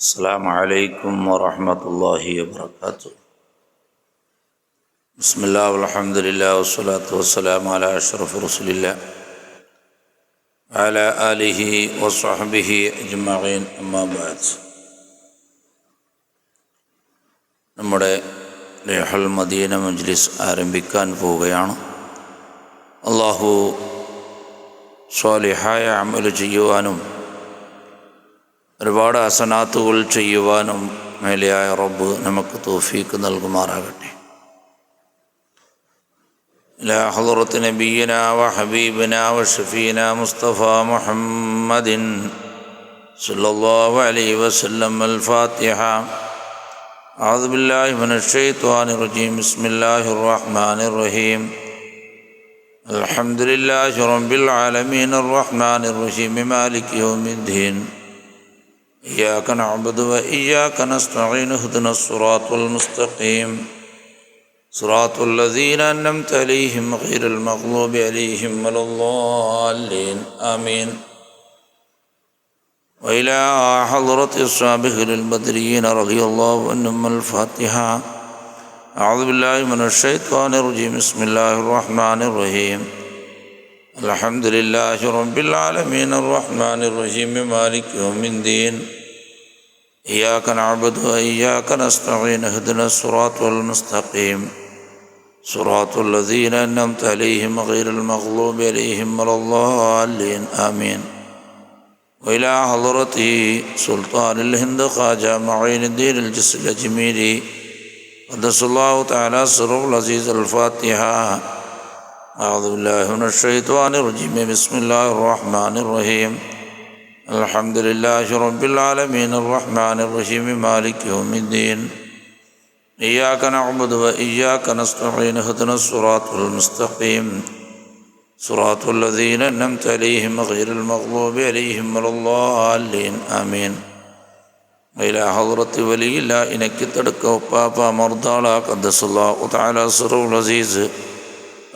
السلام عليكم ورحمة الله وبركاته. بسم الله والحمد لله والصلاة والسلام على أشرف رسول الله وعلى آله وصحبه أجمعين. أما بعد. നമ്മുടെ റീഹുൽ മദീന മജ്ലിസ് ആരംഭിക്കാൻ പോവുകയാണ്. അല്ലാഹു സ്വാലിഹായ അമൽ ചെയ്യുവാനും ഒരുപാട് ഹസനാത്തുകൾ ചെയ്യുവാനും മേലെയായ റബ്ബ് നമുക്ക് തൗഫീഖ് നൽകുമാറാകട്ടെ. ഇലാ ഹളറത്തി നബിയിനാ വ ഹബീബിനാ വ ഷഫീനാ മുസ്തഫ മുഹമ്മദിൻ സല്ലല്ലാഹു അലൈഹി വസല്ലം. അൽ ഫാത്തിഹ. അഊദു ബില്ലാഹി മിനശ് ശൈത്വാനിർ റജീം. ബിസ്മില്ലാഹിർ റഹ്മാനിർ റഹീം. അൽഹംദുലില്ലാഹി റബ്ബിൽ ആലമീൻ അർറഹ്മാനിർ റഹീം മാലികി യൗമിദ്ദീൻ. إياك نعبد وإياك نستعين اهدنا الصراط المستقيم صراط الذين أنعمت عليهم غير المغضوب عليهم ولا الضالين آمين. وإلى حضرة الصحابة البدريين رضي الله عنهم. الفاتحة. أعوذ بالله من الشيطان الرجيم. بسم الله الرحمن الرحيم. الحمد لله رب العالمين الرحمن الرحيم مالك يوم الدين. إياك نعبد وإياك نستعين اهدنا الصراط المستقيم صراط الذين أنعمت عليهم غير المغضوب عليهم ولا الضالين آمين. وإلى حضرة سلطان الهند خواجة معين الدين الجسر الأجميري قدس الله تعالى سره العزيز. الفاتحة. أعوذ بالله من الشيطان الرجيم. بسم الله الرحمن الرحيم. الحمد لله رب العالمين الرحمن الرحيم مالك يوم الدين. إياك نعبد وإياك نستعين اهدنا الصراط المستقيم صراط الذين أنعمت عليهم غير المغضوب عليهم ولا الضالين آمين. إلى حضرة ولي الله إنك تدك بابا مرضى قدس الله تعالى سره العزيز.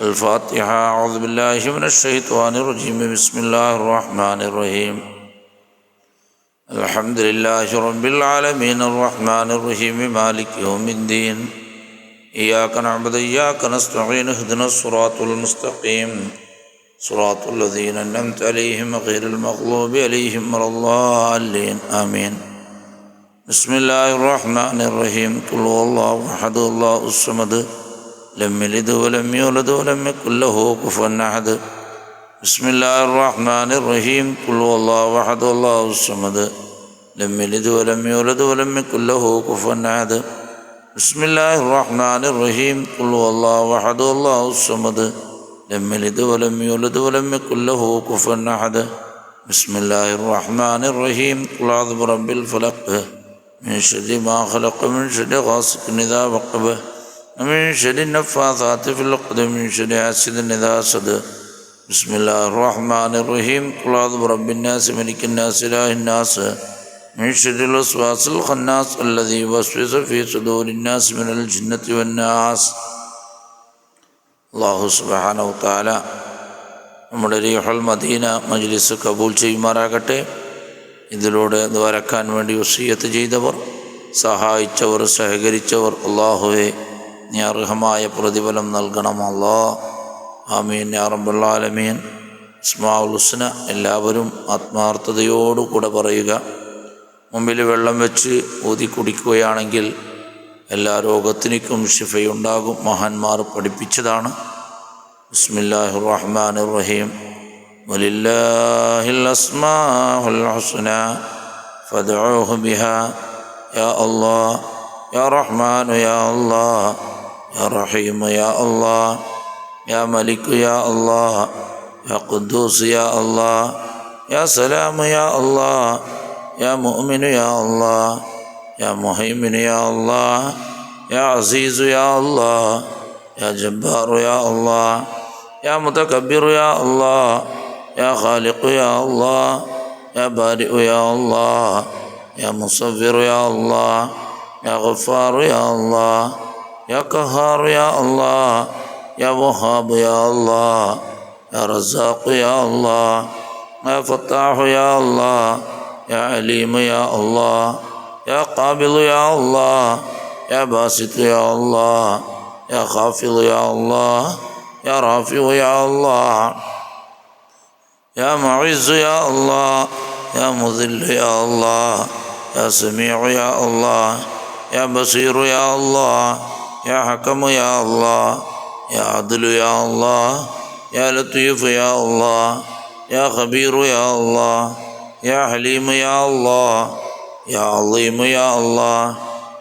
الفاتحة. أعوذ بالله من الشيطان الرجيم. بسم الله الرحمن الرحيم. الحمد لله رب العالمين الرحمن الرحيم مالك يوم الدين. إياك نعبد وإياك نستعين اهدنا الصراط المستقيم صراط الذين أنعمت عليهم غير المغضوب عليهم ولا الضالين آمين. بسم الله الرحمن الرحيم. قل هو الله أحد الله الصمد لم يلد ولم يولد ولم يكن له كفوا أحد. بسم الله الرحمن الرحيم. قل هو الله أحد الله الصمد لم يلد ولم يولد ولم يكن له كفوا أحد. بسم الله الرحمن الرحيم. قل هو الله أحد الله الصمد لم يلد ولم يولد ولم يكن له كفوا أحد. بسم الله الرحمن الرحيم. قل أعوذ برب الفلق من شر ما خلق من شر غاسق إذا وقب ومن شر النفاثات في العقد من شر حاسد إذا حسد. بسم الله الرحمن الرحيم. قل أعوذ برب الناس ملك الناس إله الناس من شر الوسواس الخناس الذي يوسوس في صدور الناس من الجنة والناس. അല്ലാഹു സുബ്ഹാനഹു വ തആല നമ്മുടെ റീഹുൽ മദീന മജ്ലിസ് കബൂൽ ചെയ്യുമാറാകട്ടെ. ഇതിലൂടെ ദ്വാരക്കാൻ വേണ്ടി വസിയ്യത്ത് ചെയ്തവർ, സഹായിച്ചവർ, സഹകരിച്ചവർ, അല്ലാഹുവേ നീ അർഹമായ പ്രതിഫലം നൽകണം അല്ലാഹ്. ആമീൻ യാ റബ്ബൽ ആലമീൻ. അസ്മാഉൽ ഹുസ്ന എല്ലാവരും ആത്മാർത്ഥതയോടുകൂടെ പറയുക. മുമ്പിൽ വെള്ളം വെച്ച് ഊതി കുടിക്കുകയാണെങ്കിൽ എല്ലാ രോഗത്തിനും ശിഫയുണ്ടാകും. മഹാന്മാർ പഠിപ്പിച്ചതാണ്. ബിസ്മില്ലാഹിർ റഹ്മാനിർ റഹീം. വലില്ലാഹിൽ അസ്മാഉൽ ഹുസ്നാ ഫദ്ഉഹു ബിഹാ യാ അല്ലാഹ് യാ റഹ്മാൻ യാ അല്ലാഹ് യാ റഹീം യാ അല്ലാഹ് യാ മലിക് യാ അല്ലാഹ് യാ ഖുദ്ദൂസ് യാ അല്ലാഹ് യാ സലാം യാ അല്ലാഹ് യാ മുഅ്മിൻ യാ അല്ലാഹ് യാ മുഹൈമിൻ യാ അല്ലാഹ് യാ അസീസ് യാ അല്ലാഹ് യാ ജബ്ബാർ യാ അല്ലാഹ് യാ മുതകബ്ബിർ യാ അല്ലാഹ് യാ ഖാലിഖ് യാ അല്ലാഹ് യാ ബാരിഉ യാ അല്ലാഹ് യാ മുസവ്വിർ യാ അല്ലാഹ് യാ ഗഫാർ യാ അല്ലാഹ് യാ ഖഹാർ യാ അല്ലാഹ് യാ വഹാബ് യാ അല്ലാഹ് യാ റസാഖ് യാ അല്ലാഹ് യാ ഫത്താഹ് യാ അല്ലാഹ് യാ അലീം യാ അല്ലാഹ് يا قابض يا الله يا باسط يا الله يا خافض يا الله يا رافع يا الله يا معز يا الله يا مذل يا الله يا سميع يا الله يا بصير يا الله يا حكم يا الله يا عدل يا الله يا لطيف يا الله يا خبير يا الله يا حليم يا الله يا عظيم يا الله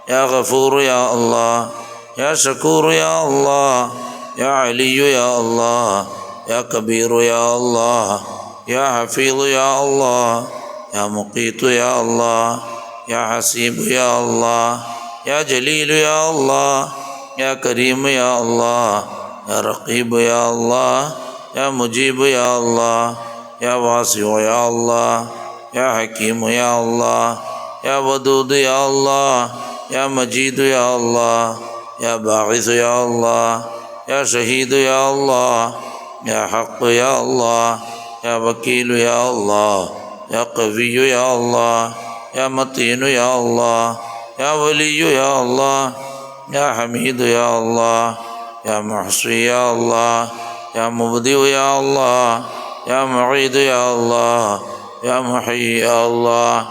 يا غفور يا الله يا شكور يا الله يا علي يا الله يا كبير يا الله يا حفيظ يا الله يا مقيت يا الله يا حسيب يا الله يا جليل يا الله يا كريم يا الله يا رقيب يا الله يا مجيب يا الله يا واسع يا الله يا حكيم يا الله يا ودود يا الله يا مجيد يا الله يا باعث يا الله يا شهيد يا الله يا حق يا الله يا وكيل يا الله يا قوي يا الله يا متين يا الله يا ولي يا الله يا حميد يا الله يا محصي يا الله يا مبدئ يا الله يا معيد يا الله يا محيي يا الله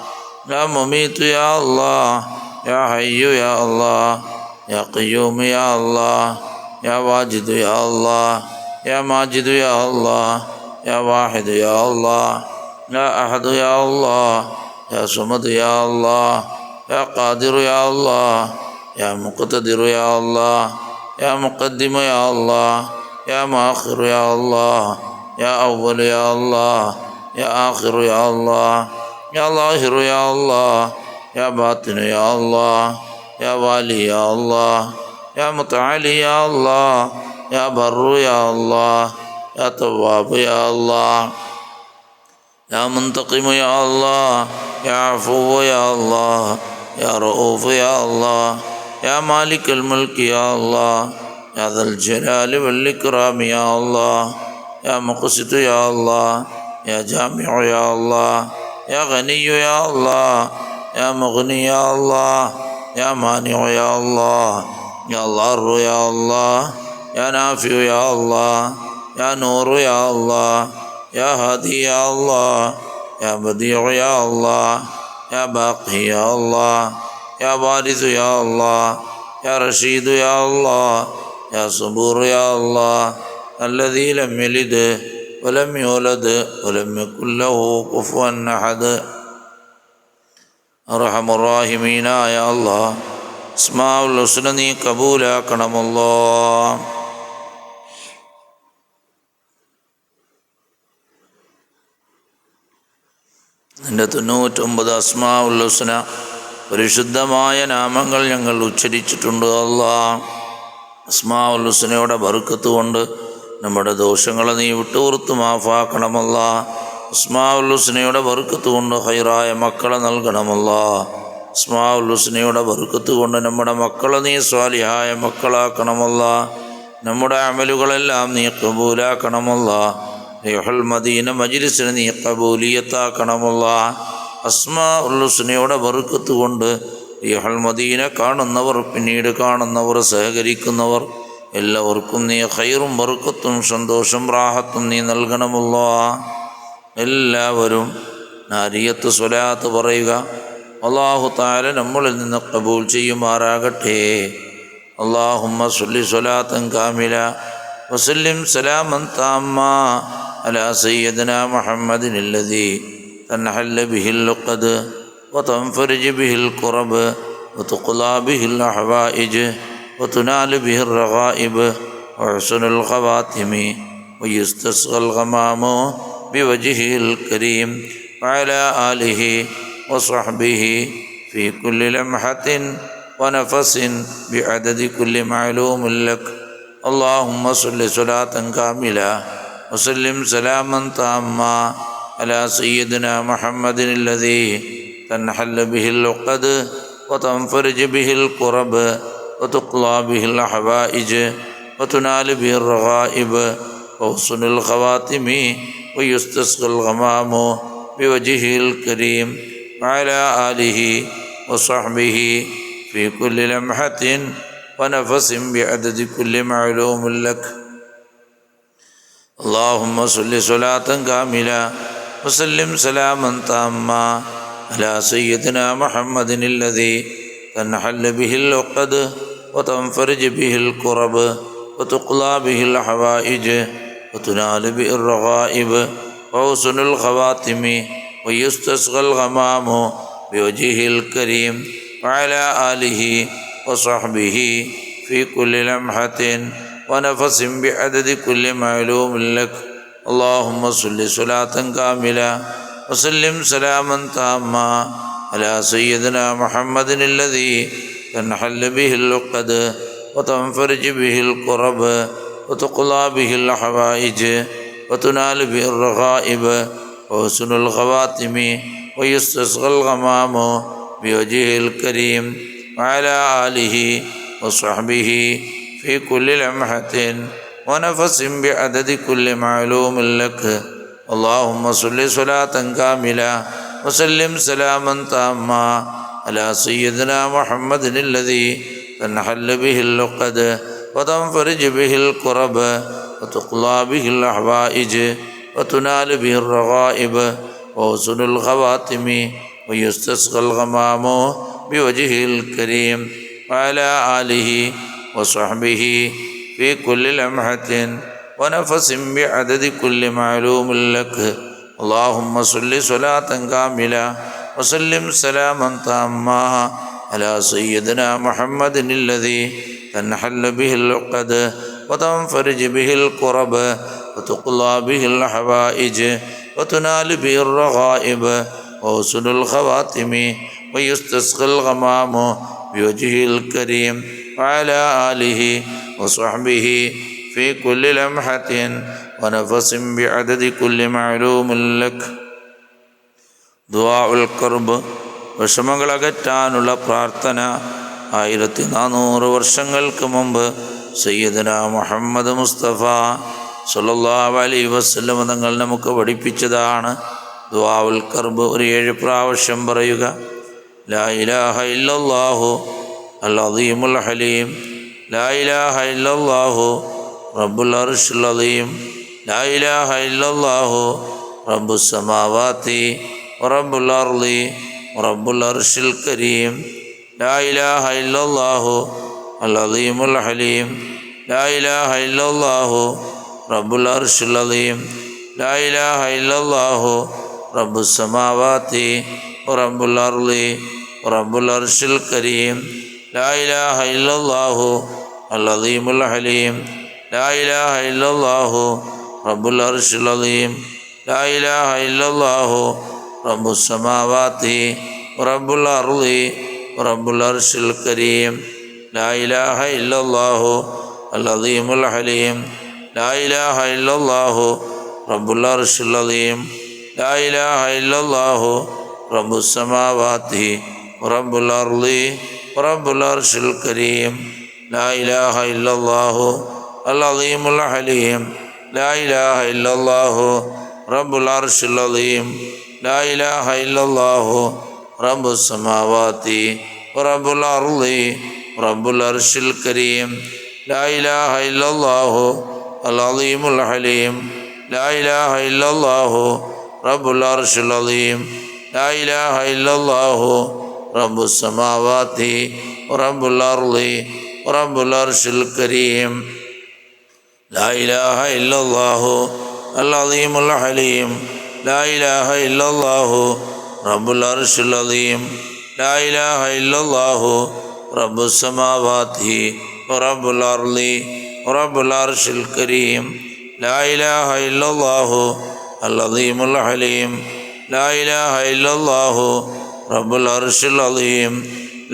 يا مميت يا الله يا حي يا الله يا قيوم يا الله يا واجد يا الله يا ماجد يا الله يا واحد يا الله يا أحد يا الله يا صمد يا الله يا قادر يا الله يا مقتدر يا الله يا مقدم يا الله يا مؤخر يا الله يا أول يا الله يا آخر يا الله يا ظاهر يا الله يا باطن يا الله يا والي يا الله يا متعالي يا الله يا بر يا الله يا تواب يا الله يا منتقم يا الله يا عفو يا الله يا رؤوف يا الله يا مالك الملك يا الله يا ذا الجلال والإكرام يا الله يا مقسط يا الله يا جامع يا الله يا غني يا الله يا مغني يا الله يا مانع يا الله يا ضار يا الله يا نافع يا الله يا نور يا الله يا هادي يا الله يا بديع يا الله يا باقي يا الله يا وارث يا الله يا رشيد يا الله يا صبور يا الله الذي لم يلد ولم يولد ولم يكن له كفوا أحد أرحم الراحمين يا الله أسماء الحسنى നീ കബൂലാക്കണമല്ലോ. നിന്റെ 99 അസ്മാഉൽ ഹുസ്ന പരിശുദ്ധമായ നാമങ്ങൾ ഞങ്ങൾ ഉച്ചരിച്ചിട്ടുണ്ട് അല്ലാഹ്. അസ്മാഉൽ ഹുസ്നയുടെ ബർക്കത്ത് കൊണ്ട് നമ്മുടെ ദോഷങ്ങളെ നീ വിട്ടുപുറത്ത് മാഫാക്കണമല്ലാഹ്. അസ്മാഉൽ ഹുസ്നയുടെ ബർക്കത്ത് കൊണ്ട് ഖൈറായ മക്കളെ നൽകണമല്ലാഹ്. അസ്മാഉൽ ഹുസ്നയുടെ ബർക്കത്ത് കൊണ്ട് നമ്മുടെ മക്കളെ നീ സ്വാലിഹായ മക്കളാക്കണമല്ലാഹ്. നമ്മുടെ അമലുകളെല്ലാം നീ കബൂലാക്കണമല്ലാഹ്. റിഹുൽ മദീന മജ്ലിസിനെ നീ കബൂലിയത്താക്കണമല്ലാഹ്. അസ്മാഉൽ ഹുസ്നയുടെ ബർക്കത്ത് കൊണ്ട് റിഹുൽ മദീന കാണുന്നവർ പിന്നീട് കാണുന്നവർ സഹകരിക്കുന്നവർ എല്ലാവർക്കും നീ ഖൈറും ബർക്കത്തും സന്തോഷം റാഹത്തും നീ നൽകണമല്ലാഹ്. എല്ലാവരും നാരിയത്ത് സ്വലാത്ത് പറയുക. അല്ലാഹു തആല നമ്മളിൽ നിന്ന് ഖബൂൽ ചെയ്യുമാറാകട്ടെ. അല്ലാഹുമ്മ സ്വല്ലി സ്വലാത്തൻ കാമില വസല്ലിം സലാമൻ താമ്മ അലാ സയ്യിദിനാ മുഹമ്മദിൻ അല്ലദീ തൻഹല്ല ബിഹിൽ ഉഖദ് വതൻഫരിജ് ബിഹിൽ ഖുറബ് വതുഖ്ലാ ബിഹിൽ അഹ്വായിജ് വതുനാലു ബിഹിർ റഗായിബ് വഹുസ്നുൽ ഖവാതിമി വയുസ്തസ്ഖൽ ഗമാമു ബിവജ്ഹിൽ കരീം വഅലാ ആലിഹി വസ്വഹ്ബിഹി ഫീ കുല്ലി ലംഹത്തിൻ വനഫസിൻ ബിഅദദി കുല്ലി മഅലൂമിൻ ലക്. اللهم صل صلاة كاملة وسلم سلاما تاما على سيدنا محمد الذي تنحل به العقد وتنفرج به الكرب وتقضى به الحوائج وتنال به الرغائب وحسن الخواتم ويستسقى الغمام بوجهه الكريم وعلى آله وصحبه في كل لمحة ونفس بعدد كل معلوم لك. اللهم صل صلاة كاملة وسلم سلاما تاما على سيدنا محمد الذي تنحل به العقد وتنفرج به الكرب وتقضى به الحوائج وتنال به الرغائب وحسن الخواتم ويستسقى الغمام بوجهه الكريم وعلى آله وصحبه في كل لمحة ونفس بعدد كل معلوم لك. اللهم صل صلاة كاملة وسلم سلاما تاما على سيدنا محمد الذي تنحل به العقد وتنفرج به الكرب وتقضى به الحوائج وتنال به الرغائب وحسن الخواتم ويستسقى الغمام بوجهه الكريم وعلى آله وصحبه في كل لمحة ونفس بعدد كل معلوم لك. اللهم صل صلاة كاملة وسلم سلاما تاما على سيدنا محمد الذي تنحل به العقد وتنفرج به الكرب وتقضى به الحوائج وتنال به الرغائب وحسن الخواتم ويستسقى الغمام بوجهه الكريم وعلى آله وصحبه في كل لمحة ونفس بعدد كل معلوم لك. اللهم صل صلاة كاملة وسلم سلاما تاما على سيدنا محمد الذي تنحل به العقد وتنفرج به الكرب وتقضى به الحوائج وتنال به الرغائب وحسن الخواتم ويستسقى الغمام بوجهه الكريم وعلى آله وصحبه في كل لمحة ونفس بعدد كل معلوم لك. ദുആഉൽ ഖർബ്, വിഷമങ്ങളകറ്റാനുള്ള പ്രാർത്ഥന. 1400 വർഷങ്ങൾക്ക് മുമ്പ് സയ്യിദന മുഹമ്മദ് മുസ്തഫ സ്വല്ലല്ലാഹു അലൈഹി വസല്ലം തങ്ങൾ നമുക്ക് പഠിപ്പിച്ചതാണ്. ദുആഉൽ ഖർബ് ഒരു 7 പ്രാവശ്യം പറയുക. ലാ ഇലാഹ ഇല്ലല്ലാഹു അൽ അദീമുൽ ഹലീം, ലാ ഇലാഹ ഇല്ലല്ലാഹു റബ്ബുൽ അർശിൽ അദീം, ലാ ഇലാഹ ഇല്ലല്ലാഹു റബ്ബുസ് സമാവാതി വറബ്ബുൽ അർളി വറബ്ബുൽ അർശിൽ കരീം, ലാ ഇലാഹ ഇല്ലല്ലാഹു അൽ അദീമുൽ ഹലീം, ലാ ഇലാഹ ഇല്ലല്ലാഹു റബ്ബുൽ അർശിൽ അദീം, ലാ ഇലാഹ ഇല്ലല്ലാഹു റബ്ബുസ് സമാവാതി വറബ്ബുൽ അർളി വറബ്ബുൽ അർശിൽ കരീം, ലാ ഇലാഹ ഇല്ലല്ലാഹു അൽ അദീമുൽ ഹലീം, ലാ ഇലാഹ ഇല്ലല്ലാഹു റബ്ബുൽ അർശിൽ അദീം, ലാ ഇലാഹ ഇല്ലല്ലാഹു റബ്ബുസ് സമാവാതി വറബ്ബുൽ അർളി വറബ്ബുൽ അർശിൽ കരീം, ലാ ഇലാഹ ഇല്ലല്ലാഹു അൽ അദീമുൽ ഹലീം, ലാ ഇലാഹ ഇല്ലല്ലാഹു റബ്ബുൽ അർശിൽ അദീം, ലാ ഇലാഹ ഇല്ലല്ലാഹു റബ്ബുസ് സമാവാതി വറബ്ബുൽ അർളി വറബ്ബുൽ അർശിൽ കരീം, ലാ ഇലാഹ ഇല്ലല്ലാഹു അൽ അദീമുൽ ഹലീം, ലാ ഇലാഹ ഇല്ലല്ലാഹു റബ്ബുൽ അർശിൽ അദീം, ലാ ഇലാഹ ഇല്ലല്ലാഹു റബ്ബുസ് സമാവാതി വറബ്ബുൽ അർളി വറബ്ബുൽ അർശിൽ കരീം, ലാ ഇലാഹ ഇല്ലല്ലാഹു അൽ അദീമുൽ ഹലീം, ലാ ഇലാഹ ഇല്ലല്ലാഹു റബ്ബുൽ അർശിൽ അദീം, ലാ ഇലാഹ ഇല്ലല്ലാഹു റബ്ബുസ് സമാവാതി വറബ്ബുൽ അർളി വറബ്ബുൽ അർശിൽ കരീം, ലാ ഇലാഹ ഇല്ലല്ലാഹു അൽ അദീമുൽ ഹലീം, ലാ ഇലാഹ ഇല്ലല്ലാഹു റബ്ബുൽ അർശിൽ അദീം, ലാ ഇലാഹ ഇല്ലല്ലാഹു റബ്ബുസ് സമാവാതി വറബ്ബുൽ അർളി വറബ്ബുൽ അർശിൽ കരീം, ലാ ഇലാഹ ഇല്ലല്ലാഹു അൽ അദീമുൽ ഹലീം, ലാ ഇലാഹ ഇല്ലല്ലാഹു റബ്ബുൽ അർശിൽ അദീം,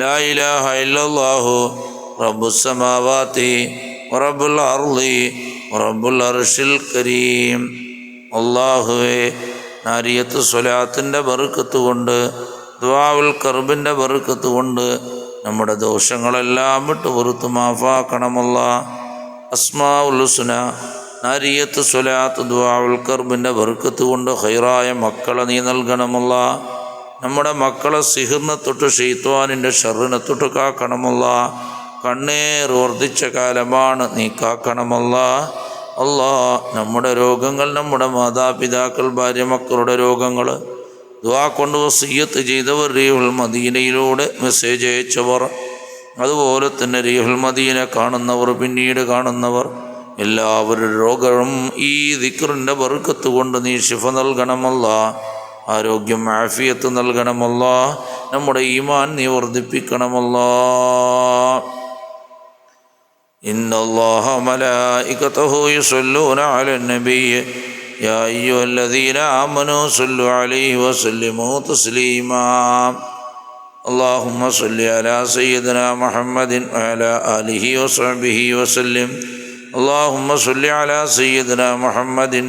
ലാ ഇലാഹ ഇല്ലല്ലാഹു റബ്ബുസ് സമാവാതി വറബ്ബുൽ അർളി വറബ്ബുൽ അർശിൽ കരീം. അല്ലാഹുവേ, നാരിയത്ത് സ്വലാത്തിൻ്റെ ബർക്കത്ത് കൊണ്ട്, ദുആഉൽ ഖർബിൻ്റെ ബർക്കത്ത് കൊണ്ട് നമ്മുടെ ദോഷങ്ങളെല്ലാം വിട്ട് പുറത്ത് മാഫാക്കണമല്ലാ. അസ്മാഉൽ ഹുസ്ന, നാരിയത്ത് സ്വലാത്ത്, ദുആഉൽ ഖർബിൻ്റെ ബർക്കത്ത് കൊണ്ട് ഖൈറായ മക്കളെ നീ നൽകണമല്ലാ. നമ്മുടെ മക്കളെ സിഹിറിനെ തൊട്ട് ശൈത്വാനിൻ്റെ ഷർറിനെ തൊട്ട് കാക്കണമല്ല. കണ്ണേർ വർദ്ധിച്ച കാലമാണ്, നീ കാക്കണമല്ല. അല്ലാ, നമ്മുടെ രോഗങ്ങൾ, നമ്മുടെ മാതാപിതാക്കൾ, ഭാര്യ മക്കളുടെ രോഗങ്ങൾ, ദുആ കൊണ്ട് വസിയ്യത്ത് ചെയ്തവർ, റീഹുൽ മദീനയിലൂടെ മെസ്സേജ് അയച്ചവർ, അതുപോലെ തന്നെ റീഹുൽ മദീന കാണുന്നവർ, പിന്നീട് കാണുന്നവർ, എല്ലാവരുടെ രോഗവും ഈ ദിക്റിൻ്റെ ബർക്കത്ത് കൊണ്ട് നീ ശിഫ നൽകണമല്ല. ആരോഗ്യം, ആഫിയത്ത് നൽകണമല്ല. നമ്മുടെ ഈമാൻ നീ വർദ്ധിപ്പിക്കണമല്ല. ഇന്നല്ലാഹ മലായികതഹു യുസല്ലൂന അലൻ നബിയ്യ യാ അയ്യുഹല്ലദീന ആമനൂ സല്ലു അലൈഹി വസല്ലിമൂ തസ്ലീമാ. അല്ലാഹുമ്മ സല്ലി അലാ സയ്യിദിനാ മുഹമ്മദിൻ വഅലാ ആലിഹി വസഹ്ബിഹി വസല്ലിം. അല്ലാഹുമ്മ സല്ലി അലാ സയ്യിദിനാ മുഹമ്മദിൻ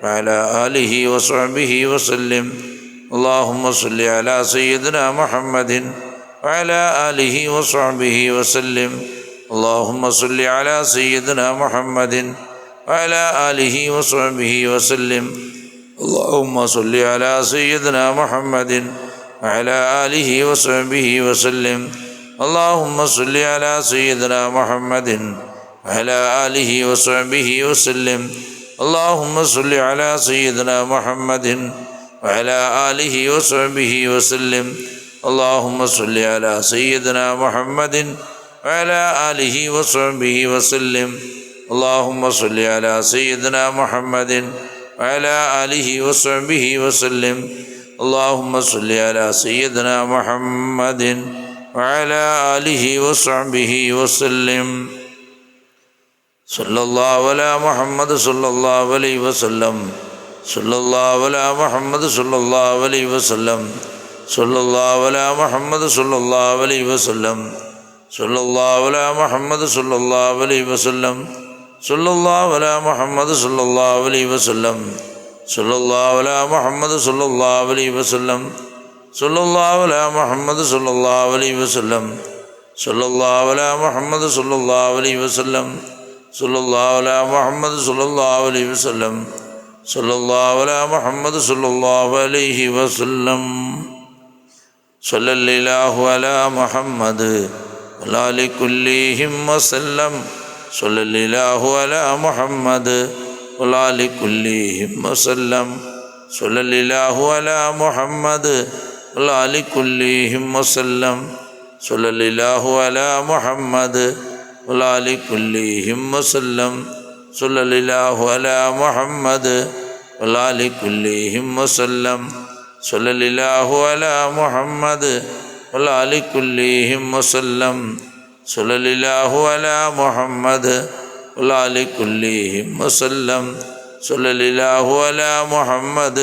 വഅലാ ആലിഹി വസഹ്ബിഹി വസല്ലിം. അല്ലാഹുമ്മ സല്ലി അലാ സയ്യിദിനാ മുഹമ്മദിൻ വഅലാ ആലിഹി വസഹ്ബിഹി വസല്ലിം. اللهم صل على سيدنا محمد وعلى آله وصحبه وسلم. اللهم صل على سيدنا محمد وعلى آله وصحبه وسلم. اللهم صل على سيدنا محمد وعلى آله وصحبه وسلم. اللهم صل على سيدنا محمد وعلى آله وصحبه وسلم. اللهم صل على سيدنا محمد وعلى آله وصحبه وسلم. اللهم صل على سيدنا محمد وعلى آله وصحبه وسلم. اللهم صل على سيدنا محمد وعلى آله وصحبه وسلم. صلى الله على محمد صلى الله عليه وسلم. صلى الله على محمد صلى الله عليه وسلم. صلى الله على محمد صلى الله عليه وسلم. صلى الله على محمد صلى الله عليه وسلم. صلى الله على محمد صلى الله عليه وسلم. صلى الله على محمد صلى الله عليه وسلم. صلى الله على محمد صلى الله عليه وسلم. صلى الله على محمد صلى الله عليه وسلم. صلى الله على محمد صلى الله عليه وسلم. صلى الله على محمد صلى الله عليه وسلم. صلى الله على محمد وعلى كلهم وسلم. صلى الله على محمد وعلى كلهم وسلم. صلى الله على محمد وعلى كلهم وسلم. صلى الله على محمد وعلى كلهم وسلم. صلى الله على محمد وعلى كلهم وسلم. صلى الله على محمد وعلى كلهم وسلم. صلى الله على محمد وعلى كلهم وسلم. صلى الله على محمد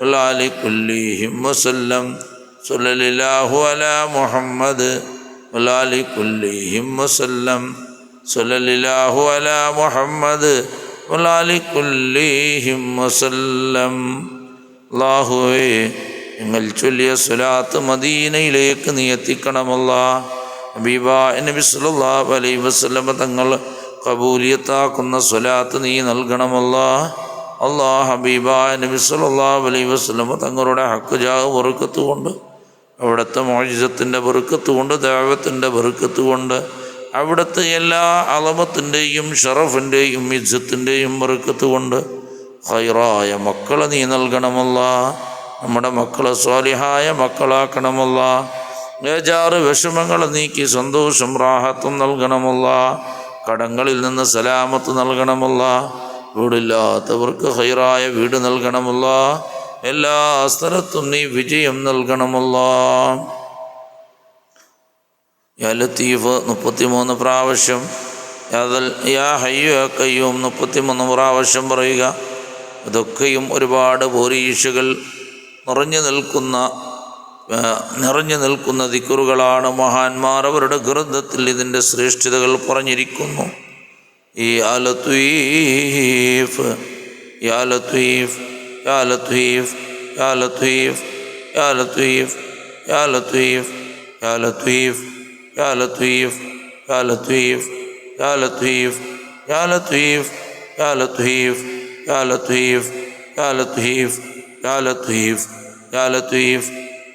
وعلى كلهم وسلم. صلى الله على محمد وعلى كلهم وسلم. صلى الله على محمد وعلى كلهم وسلم. അല്ലാഹുവേ, നിങ്ങൾ ചൊല്ലിയ സ്വലാത്ത് മദീനയിലേക്ക് നീ എത്തിക്കണമല്ലാ. ഹബീബായ നബി സല്ലല്ലാഹു അലൈഹി വസല്ലം തങ്ങൾ ഖബൂലിയത്താക്കുന്ന സ്വലാത്ത് നീ നൽകണമല്ലാ. അല്ലാഹ്, ഹബീബായ നബി സല്ലല്ലാഹു അലൈഹി വസല്ലം തങ്ങളുടെ ഹക്ക് ജാഹ് ബർക്കത്ത് കൊണ്ട്, അവിടുത്തെ മുഅ്ജിസത്തിൻ്റെ ബർക്കത്ത് കൊണ്ട്, ദഅവത്തിൻ്റെ ബർക്കത്ത് കൊണ്ട്, അവിടുത്തെ എല്ലാ അളമത്തിൻ്റെയും ഷറഫിൻ്റെയും ഇജ്ജത്തിൻ്റെയും ബർക്കത്ത് കൊണ്ട് ഖൈറായ മക്കളെ നീ നൽകണമല്ലാ. നമ്മുടെ മക്കളെ സ്വാലിഹായ മക്കളാക്കണമല്ല. ബേജാറ് വിഷമങ്ങൾ നീക്കി സന്തോഷം റാഹത്തും നൽകണമല്ല. കടങ്ങളിൽ നിന്ന് സലാമത്ത് നൽകണമല്ല. വീടില്ലാത്തവർക്ക് ഖൈറായ വീട് നൽകണമല്ല. എല്ലാ സ്ഥലത്തും നീ വിജയം നൽകണമല്ല. യാ ലത്തീഫ് 33 പ്രാവശ്യം, യാ ഹയ്യു യാ ഖയ്യൂം 33 പ്രാവശ്യം പറയുക. ഇതൊക്കെയും ഒരുപാട് പോരീഷകൾ നിറഞ്ഞു നിൽക്കുന്ന ദിക്റുകളാണ്. മഹാന്മാർ അവരുടെ ഗ്രന്ഥത്തിൽ ഇതിൻ്റെ ശ്രേഷ്ഠതകൾ പറഞ്ഞിരിക്കുന്നു. ഈ യാ ലത്തീഫ്, യാ ലത്തീഫ്, യാ ലത്തീഫ്, യാ ലത്തീഫ്, യാ ലത്തീഫ്, യാ ലത്തീഫ്, യാ ലത്തീഫ്, യാ ലത്തീഫ്, യാ ലത്തീഫ്, യാ ലത്തീഫ്, യാ ലത്തീഫ്, യാ ലത്തീഫ്, യാ ലത്തീഫ്, യാ ലത്തീഫ്, യാ ലത്തീഫ്, യാ ലത്തീഫ്,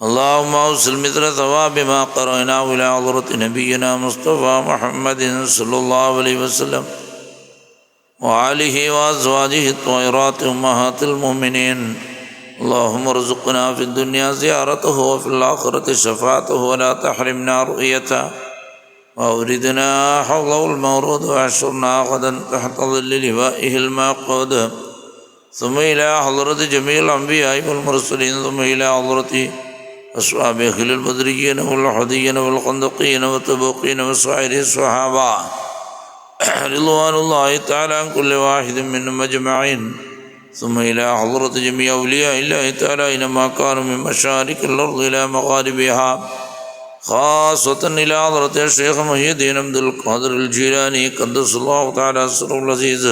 اللهم أوصل مثل ثواب ما قرأناه إلى حضرة نبينا مصطفى محمد صلى الله عليه وسلم وآله وأزواجه الطاهرات أمهات المؤمنين. اللهم ارزقنا في الدنيا زيارته وفي الآخرة شفاعته ولا تحرمنا رؤيته وأوردنا حوضه المورود واحشرنا غدا تحت ظل لوائه المعقود. ثم إلى حضرة جميع الأنبياء والمرسلين ثم إلى حضرة أصحاب أهل البدريين والحديين والخندقين والتبوقين وسائر الصحابة رضوان الله تعالى عن كل واحد منهم أجمعين. ثم إلى حضرة جميع أولياء الله تعالى أينما كانوا من مشارق الأرض إلى مغاربها، خاصة إلى حضرة الشيخ محي الدين عبد القادر الجيلاني قدس الله تعالى سره العزيز،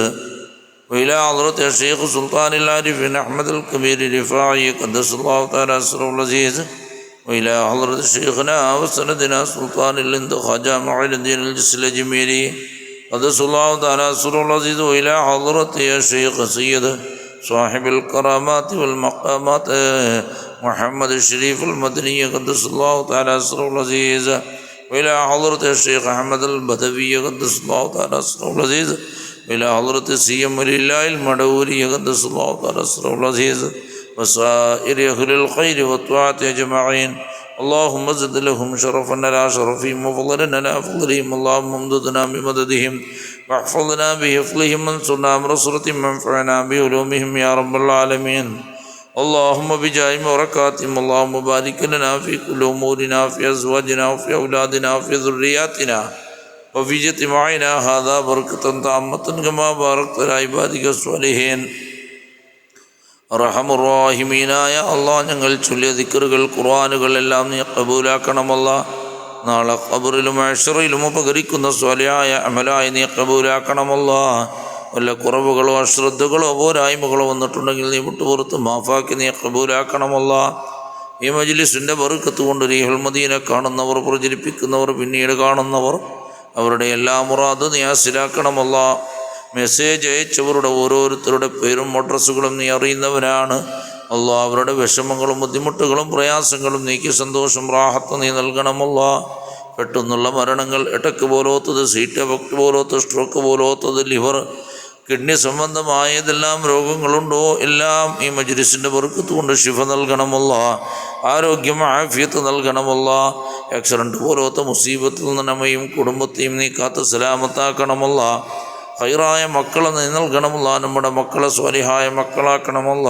وإلى حضرة الشيخ سلطان العارفين أحمد الكبير الرفاعي قدس الله تعالى سره العزيز، وإلى حضرة شيخنا وسندنا سلطان الهند خواجة معين الدين الجسل الأجميري قدس الله تعالى سره العزيز، وإلى حضرة الشيخ سيد صاحب الكرامات والمقامات محمد الشريف المدني قدس الله تعالى سره العزيز، وإلى حضرة الشيخ أحمد البدوي قدس الله تعالى سره العزيز، وإلى حضرة سيم لله المدوري قدس الله تعالى سره العزيز، وسائر أهل الخير والطاعة أجمعين. اللهم زد لهم شرفا على شرفهم وفضلا على فضلهم. اللهم امددنا بمددهم واحفظنا بحفظهم وانصرنا بنصرتهم وانفعنا بعلومهم يا رب العالمين. اللهم بجاه بركاتهم اللهم بارك لنا في كل أمورنا، في أزواجنا وفي أولادنا وفي ذرياتنا وفي اجتماعنا هذا بركة تامة كما باركت على عبادك الصالحين. റഹമുറാഹിമീനായ അള്ളാഹ്, ഞങ്ങൾ ചൊല്ലിയ ദിക്റുകൾ ഖുർആനുകളെല്ലാം നീ കബൂലാക്കണമല്ല. നാളെ ഖബറിലും അശ്റയിലും ഉപകരിക്കുന്ന സ്വാലിഹായ അമലായി നീ കബൂലാക്കണമല്ല. വല്ല കുറവുകളോ അശ്രദ്ധകളോ പോരായ്മകളോ വന്നിട്ടുണ്ടെങ്കിൽ നീ വിട്ടുപുറത്ത് മാഫാക്കി നീ കബൂലാക്കണമല്ല. ഈ മജ്ലിസിൻ്റെ ബർക്കത്ത് കൊണ്ട് റീഹുൽ മദീന കാണുന്നവർ, പ്രചരിപ്പിക്കുന്നവർ, പിന്നീട് കാണുന്നവർ, അവരുടെ എല്ലാ മുറാദ് നീ ഹാസിലാക്കണമല്ല. മെസ്സേജ് അയച്ചവരുടെ ഓരോരുത്തരുടെ പേരും അഡ്രസ്സുകളും നീ അറിയുന്നവരാണ് അല്ലാഹ്. അവരുടെ വിഷമങ്ങളും ബുദ്ധിമുട്ടുകളും പ്രയാസങ്ങളും നീക്കി സന്തോഷം റാഹത്ത് നീ നൽകണമല്ല. പെട്ടെന്നുള്ള മരണങ്ങൾ, ഇടയ്ക്ക് പോലോത്തത്, സീറ്റ് എഫക്ട് പോലോത്തത്, സ്ട്രോക്ക് പോലോത്തത്, ലിവർ, കിഡ്നി സംബന്ധമായതെല്ലാം രോഗങ്ങളുണ്ടോ എല്ലാം ഈ മജ്ലിസിൻ്റെ ബർക്കത്ത് കൊണ്ട് ശിഫ നൽകണമല്ല. ആരോഗ്യം ആഫിയത്ത് നൽകണമല്ല. ആക്സിഡൻറ്റ് പോലോത്ത മുസീബത്തിൽ നിന്ന് നമ്മയും കുടുംബത്തെയും നീ കാത്ത് സലാമത്താക്കണമല്ല. ഹൈറായ മക്കളെ നീ നൽകണമല്ല. നമ്മുടെ മക്കളെ സ്വാലിഹായ മക്കളാക്കണമല്ല.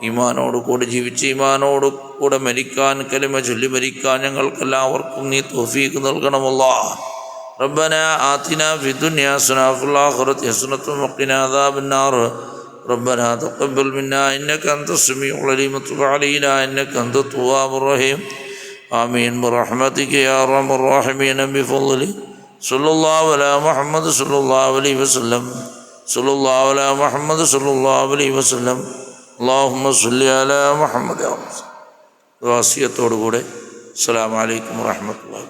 ഈമാനോട് കൂടി ജീവിച്ച് ഈമാനോട് കൂടെ മരിക്കാൻ, കലിമ ചൊല്ലി മരിക്കാൻ ഞങ്ങൾക്കെല്ലാവർക്കും നീ തൗഫീഖ് നൽകണമല്ല. റബ്ബനാ ആതിനാ ഫിദ്ദുനിയാ ഹസനത വഫിൽ ആഖിറതി ഹസനത വഖിനാ അദാബന്നാർ. റബ്ബനാ തഖബ്ബൽ മിന്നാ ഇന്നക അൻതസ് സമീഉൽ അലീം വതുബ് അലൈനാ ഇന്നക അൻതത് തവ്വാബുർ റഹീം. ആമീൻ ബിറഹ്മതിക യാ അർഹമർ റഹീമീൻ ബിഫദ്ലി സല്ലല്ലാഹു അലാ മുഹമ്മദ് സല്ലല്ലാഹു അലൈഹി വസല്ലം. സല്ലല്ലാഹു അലാ മുഹമ്മദ് സല്ലല്ലാഹു അലൈഹി വസല്ലം. അല്ലാഹുമ്മ സ്വല്ലി അലാ മുഹമ്മദ്. വാസിയത്തോടു കൂടെ അസ്സലാമു അലൈക്കും വറഹ്മത്തുള്ളാഹി.